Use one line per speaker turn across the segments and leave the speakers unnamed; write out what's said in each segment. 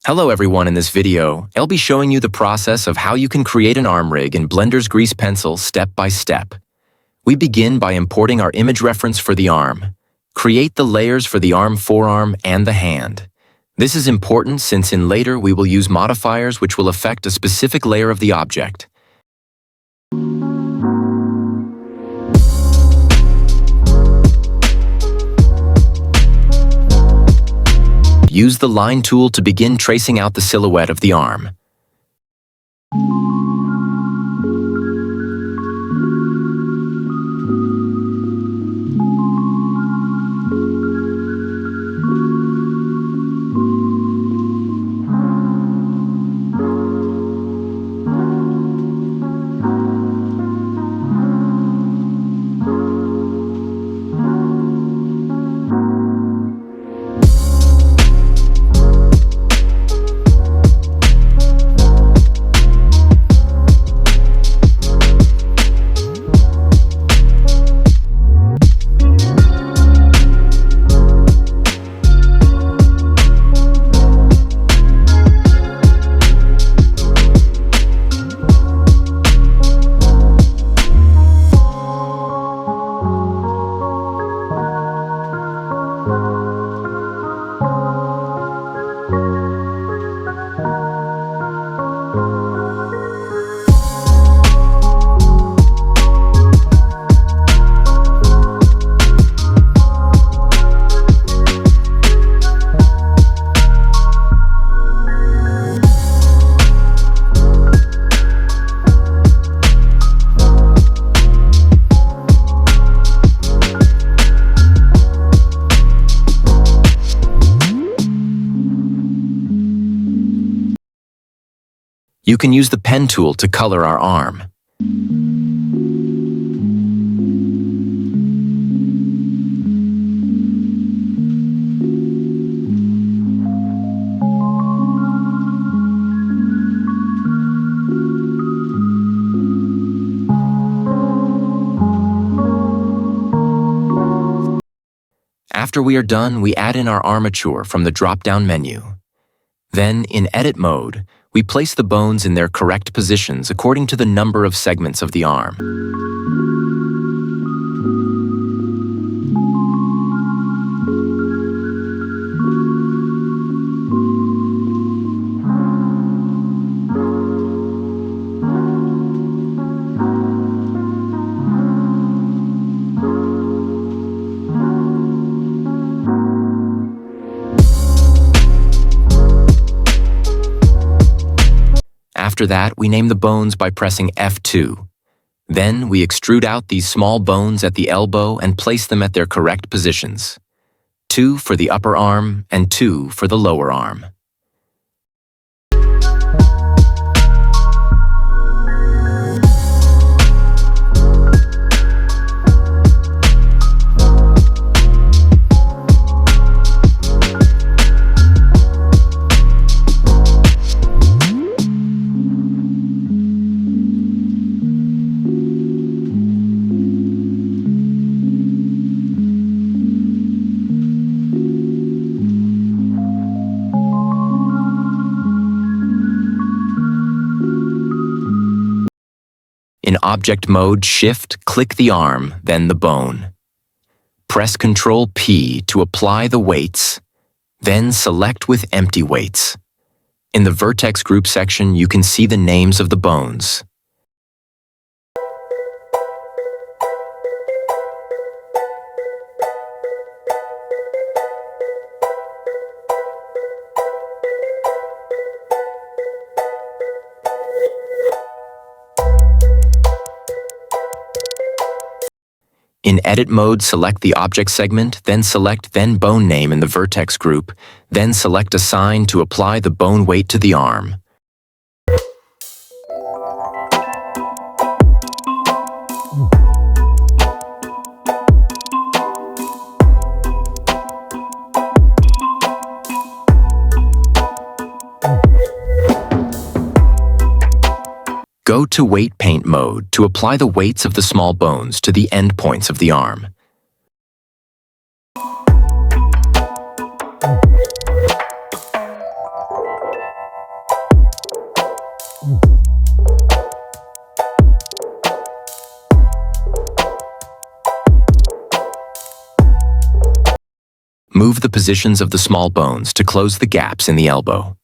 Hello everyone, in this video, I'll be showing you the process of how you can create an arm rig in Blender's Grease Pencil step by step. We begin by importing our image reference for the arm. Create the layers for the arm, forearm, and the hand. This is important since in later we will use modifiers which will affect a specific layer of the object. Use the line tool to begin tracing out the silhouette of the arm. You can use the pen tool to color our arm. After we are done, we add in our armature from the drop-down menu. Then, in edit mode, we place the bones in their correct positions according to the number of segments of the arm. After that, we name the bones by pressing F2. Then, we extrude out these small bones at the elbow and place them at their correct positions. 2 for the upper arm and 2 for the lower arm. In object mode, click the arm, then the bone. Press Ctrl P to apply the weights, then select with empty weights. In the vertex group section, you can see the names of the bones. In edit mode, select the object segment, then select bone name in the vertex group, then select assign to apply the bone weight to the arm. Go to Weight Paint mode to apply the weights of the small bones to the end points of the arm. Move the positions of the small bones to close the gaps in the elbow.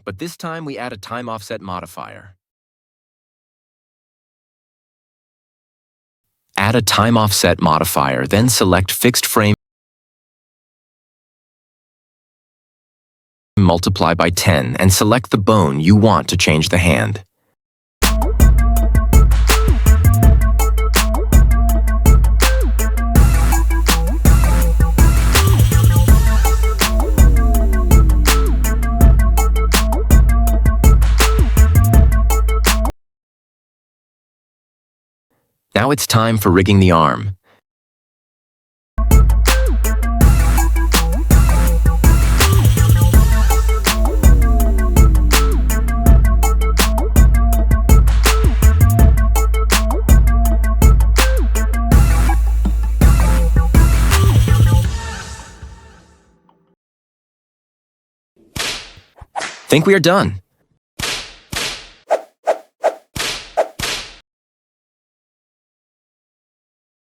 But this time we add a time offset modifier. Add a time offset modifier, then select fixed frame, multiply by 10, and select the bone you want to change the hand. Now it's time for rigging the arm. Think we are done.